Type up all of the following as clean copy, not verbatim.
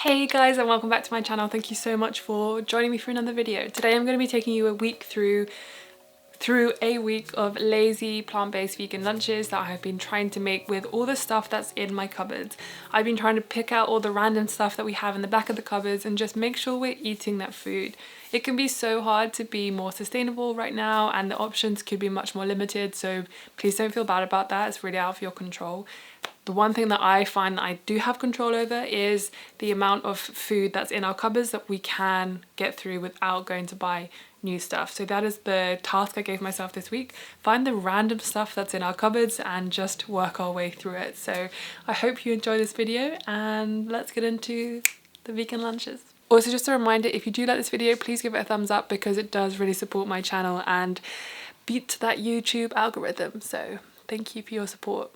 Hey guys, and welcome back to my channel. Thank you so much for joining me for another video. Today I'm going to be taking you a week through a week of lazy plant-based vegan lunches that I have been trying to make with all the stuff that's in my cupboards. I've been trying to pick out all the random stuff that we have in the back of the cupboards and just make sure we're eating that food. It can be so hard to be more sustainable right now, and the options could be much more limited, so please don't feel bad about that. It's really out of your control. The one thing that I find that I do have control over is the amount of food that's in our cupboards that we can get through without going to buy new stuff. So that is the task I gave myself this week. Find the random stuff that's in our cupboards and just work our way through it. So I hope you enjoy this video, and let's get into the vegan lunches. Also, just a reminder, if you do like this video, please give it a thumbs up because it does really support my channel and beat that YouTube algorithm. So thank you for your support.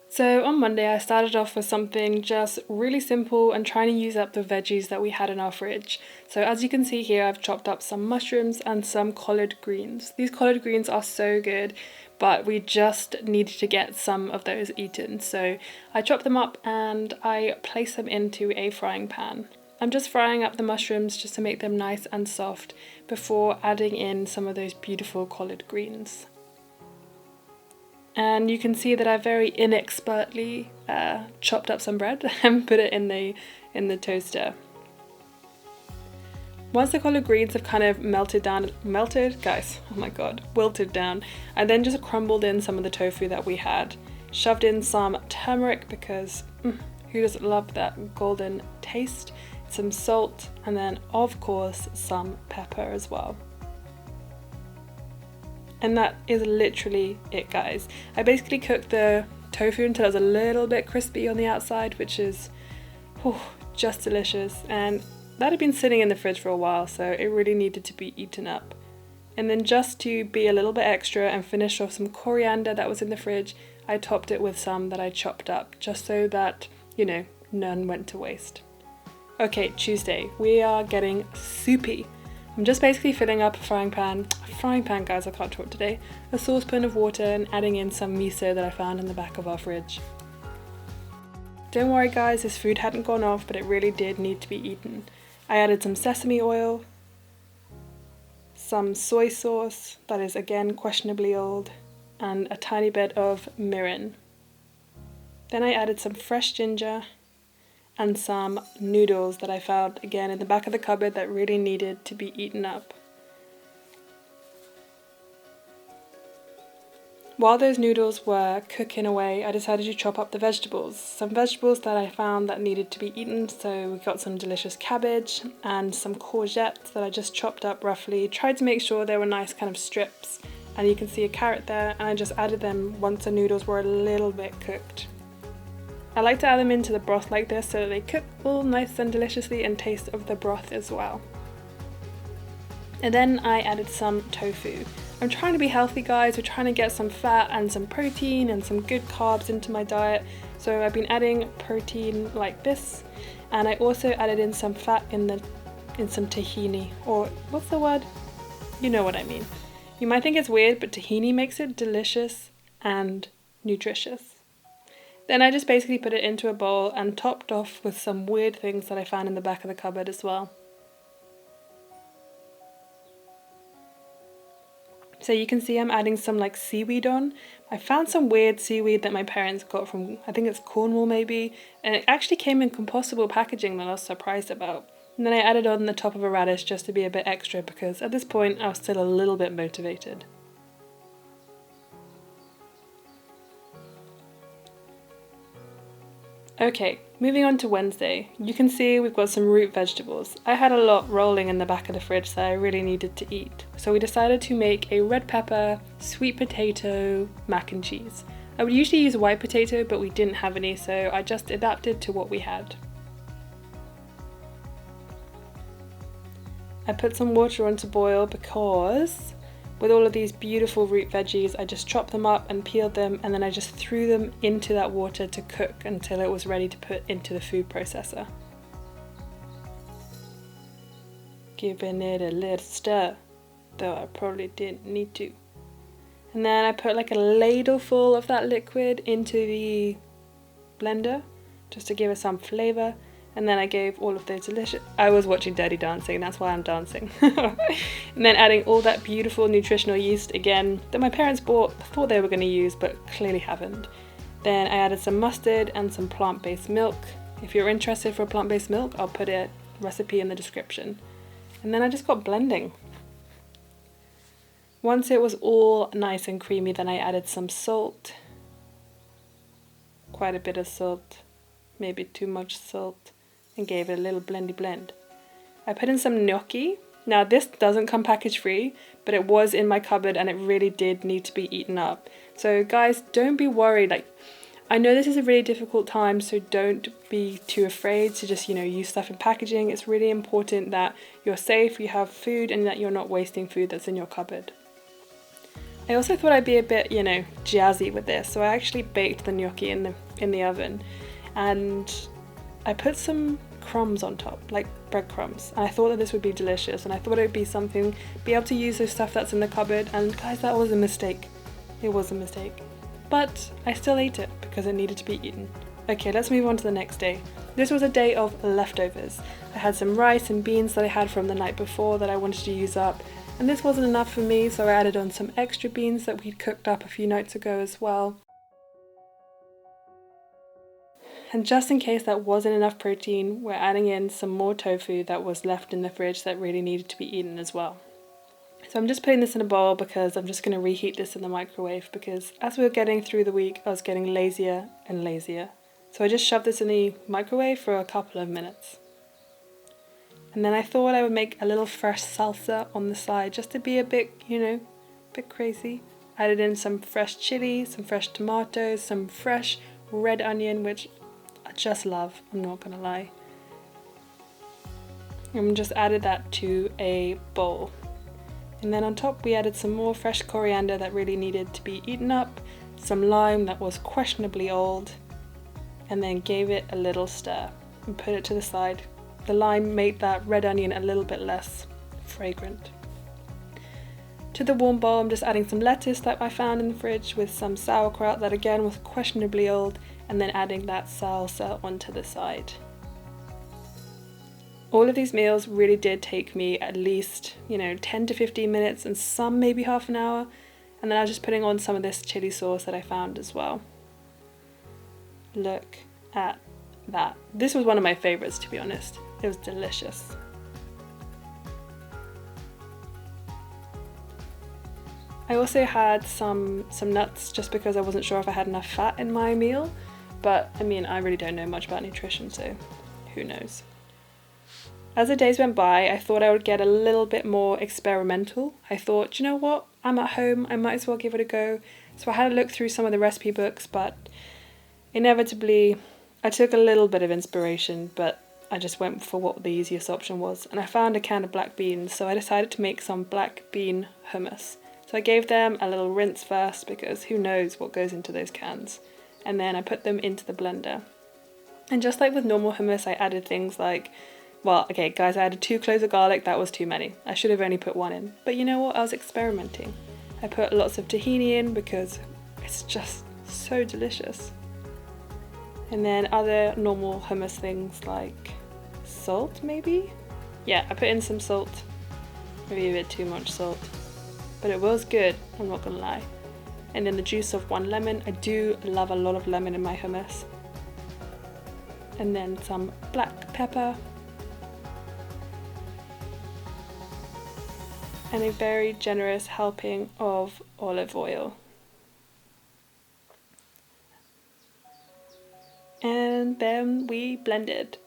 So on Monday I started off with something just really simple and trying to use up the veggies that we had in our fridge. So as you can see here, I've chopped up some mushrooms and some collard greens. These collard greens are so good, but we just needed to get some of those eaten. So I chopped them up and I placed them into a frying pan. I'm just frying up the mushrooms just to make them nice and soft before adding in some of those beautiful collard greens. And you can see that I very inexpertly chopped up some bread and put it in the toaster. Once the collard greens have kind of wilted down, I then just crumbled in some of the tofu that we had, shoved in some turmeric because who doesn't love that golden taste, some salt, and then of course some pepper as well. And that is literally it, guys. I basically cooked the tofu until it was a little bit crispy on the outside, which is just delicious. And that had been sitting in the fridge for a while, so it really needed to be eaten up. And then just to be a little bit extra and finish off some coriander that was in the fridge, I topped it with some that I chopped up, just so that, you know, none went to waste. Okay, Tuesday, we are getting soupy. I'm just basically filling up a frying pan guys, I can't talk today, a saucepan of water and adding in some miso that I found in the back of our fridge. Don't worry guys, this food hadn't gone off, but it really did need to be eaten. I added some sesame oil, some soy sauce that is again questionably old, and a tiny bit of mirin. Then I added some fresh ginger and some noodles that I found again in the back of the cupboard that really needed to be eaten up. While those noodles were cooking away, I decided to chop up the vegetables. Some vegetables that I found that needed to be eaten, so we got some delicious cabbage and some courgettes that I just chopped up roughly, tried to make sure they were nice kind of strips, and you can see a carrot there, and I just added them once the noodles were a little bit cooked. I like to add them into the broth like this so that they cook all nice and deliciously and taste of the broth as well. And then I added some tofu. I'm trying to be healthy guys, we're trying to get some fat and some protein and some good carbs into my diet. So I've been adding protein like this, and I also added in some fat in some tahini, or what's the word? You know what I mean. You might think it's weird, but tahini makes it delicious and nutritious. Then I just basically put it into a bowl and topped off with some weird things that I found in the back of the cupboard as well. So you can see I'm adding some like seaweed on. I found some weird seaweed that my parents got from, I think it's Cornwall maybe, and it actually came in compostable packaging that I was surprised about. And then I added on the top of a radish just to be a bit extra because at this point I was still a little bit motivated. Okay, moving on to Wednesday. You can see we've got some root vegetables. I had a lot rolling in the back of the fridge that I really needed to eat. So we decided to make a red pepper, sweet potato mac and cheese. I would usually use white potato, but we didn't have any, so I just adapted to what we had. I put some water on to boil because with all of these beautiful root veggies, I just chopped them up and peeled them, and then I just threw them into that water to cook until it was ready to put into the food processor. Giving it a little stir, though I probably didn't need to. And then I put like a ladle full of that liquid into the blender just to give it some flavour, And then I gave all of those delicious... I was watching Dirty Dancing, that's why I'm dancing. And then adding all that beautiful nutritional yeast again that my parents thought they were going to use, but clearly haven't. Then I added some mustard and some plant-based milk. If you're interested for plant-based milk, I'll put a recipe in the description. And then I just got blending. Once it was all nice and creamy, then I added some salt. Quite a bit of salt, maybe too much salt, and gave it a little blendy blend. I put in some gnocchi. Now this doesn't come package free, but it was in my cupboard and it really did need to be eaten up. So guys, don't be worried. Like, I know this is a really difficult time, so don't be too afraid to just, use stuff in packaging. It's really important that you're safe, you have food, and that you're not wasting food that's in your cupboard. I also thought I'd be a bit, jazzy with this, so I actually baked the gnocchi in the oven, and I put some crumbs on top, like breadcrumbs. And I thought that this would be delicious, and I thought it would be able to use the stuff that's in the cupboard, and guys, that was a mistake. It was a mistake. But I still ate it because it needed to be eaten. Okay, let's move on to the next day. This was a day of leftovers. I had some rice and beans that I had from the night before that I wanted to use up, and this wasn't enough for me, so I added on some extra beans that we'd cooked up a few nights ago as well. And just in case that wasn't enough protein, we're adding in some more tofu that was left in the fridge that really needed to be eaten as well. So I'm just putting this in a bowl because I'm just going to reheat this in the microwave, because as we were getting through the week, I was getting lazier and lazier. So I just shoved this in the microwave for a couple of minutes. And then I thought I would make a little fresh salsa on the side just to be a bit, bit crazy. I added in some fresh chili, some fresh tomatoes, some fresh red onion, which I just love, I'm not gonna lie. And just added that to a bowl. And then on top we added some more fresh coriander that really needed to be eaten up, some lime that was questionably old, and then gave it a little stir and put it to the side. The lime made that red onion a little bit less fragrant. To the warm bowl, I'm just adding some lettuce that I found in the fridge with some sauerkraut that again was questionably old, and then adding that salsa onto the side. All of these meals really did take me at least, 10 to 15 minutes, and some maybe half an hour. And then I was just putting on some of this chili sauce that I found as well. Look at that. This was one of my favorites, to be honest. It was delicious. I also had some nuts just because I wasn't sure if I had enough fat in my meal. But I mean, I really don't know much about nutrition, so who knows. As the days went by, I thought I would get a little bit more experimental. I thought, you know what, I'm at home, I might as well give it a go. So I had a look through some of the recipe books, but inevitably I took a little bit of inspiration, but I just went for what the easiest option was. And I found a can of black beans, so I decided to make some black bean hummus. So I gave them a little rinse first, because who knows what goes into those cans. And then I put them into the blender. And just like with normal hummus, I added things like, well, okay guys, I added 2 cloves of garlic, that was too many. I should have only put 1 in. But you know what, I was experimenting. I put lots of tahini in because it's just so delicious. And then other normal hummus things like salt maybe? Yeah, I put in some salt. Maybe a bit too much salt. But it was good, I'm not gonna lie. And then the juice of 1 lemon. I do love a lot of lemon in my hummus. And then some black pepper. And a very generous helping of olive oil. And then we blended.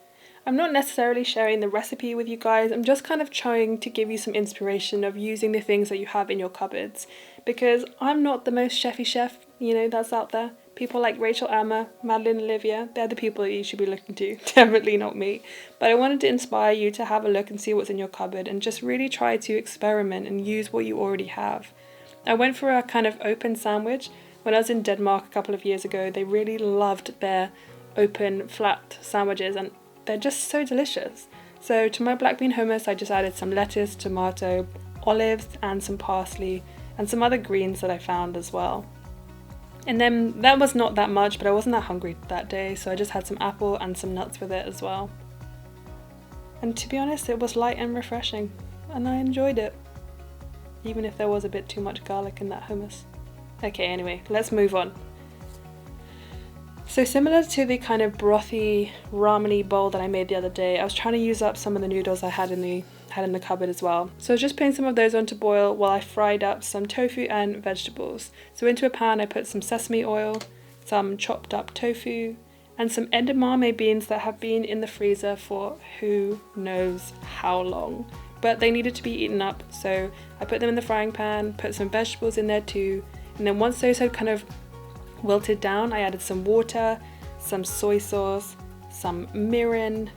I'm not necessarily sharing the recipe with you guys, I'm just kind of trying to give you some inspiration of using the things that you have in your cupboards, because I'm not the most chefy chef, that's out there. People like Rachel Amma, Madeline Olivia, they're the people that you should be looking to, definitely not me. But I wanted to inspire you to have a look and see what's in your cupboard and just really try to experiment and use what you already have. I went for a kind of open sandwich. When I was in Denmark a couple of years ago, they really loved their open flat sandwiches and they're just so delicious. So to my black bean hummus, I just added some lettuce, tomato, olives and some parsley and some other greens that I found as well. And then that was not that much, but I wasn't that hungry that day, so I just had some apple and some nuts with it as well. And to be honest, it was light and refreshing, and I enjoyed it, even if there was a bit too much garlic in that hummus. Okay, anyway, let's move on. So similar to the kind of brothy ramen-y bowl that I made the other day, I was trying to use up some of the noodles I had in the cupboard as well. So I was just putting some of those on to boil while I fried up some tofu and vegetables. So into a pan I put some sesame oil, some chopped up tofu, and some edamame beans that have been in the freezer for who knows how long. But they needed to be eaten up, so I put them in the frying pan, put some vegetables in there too, and then once those had kind of wilted down, I added some water, some soy sauce, some mirin,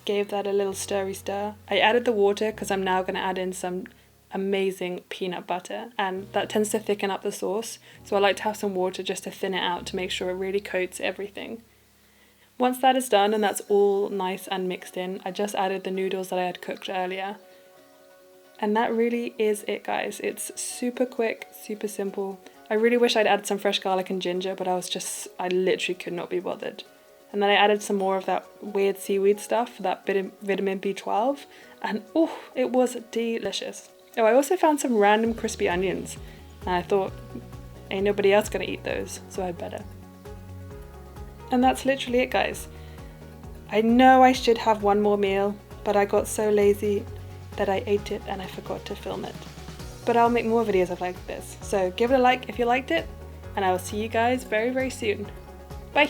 gave that a little stirry stir. I added the water because I'm now going to add in some amazing peanut butter, and that tends to thicken up the sauce, so I like to have some water just to thin it out to make sure it really coats everything. Once that is done and that's all nice and mixed in, I just added the noodles that I had cooked earlier. And that really is it, guys. It's super quick, super simple. I really wish I'd added some fresh garlic and ginger, but I literally could not be bothered. And then I added some more of that weird seaweed stuff for that vitamin B12, and oh, it was delicious. Oh, I also found some random crispy onions, and I thought, ain't nobody else gonna eat those, so I'd better. And that's literally it, guys. I know I should have one more meal, but I got so lazy that I ate it and I forgot to film it. But I'll make more videos of like this, so give it a like if you liked it, and I will see you guys very, very soon. Bye!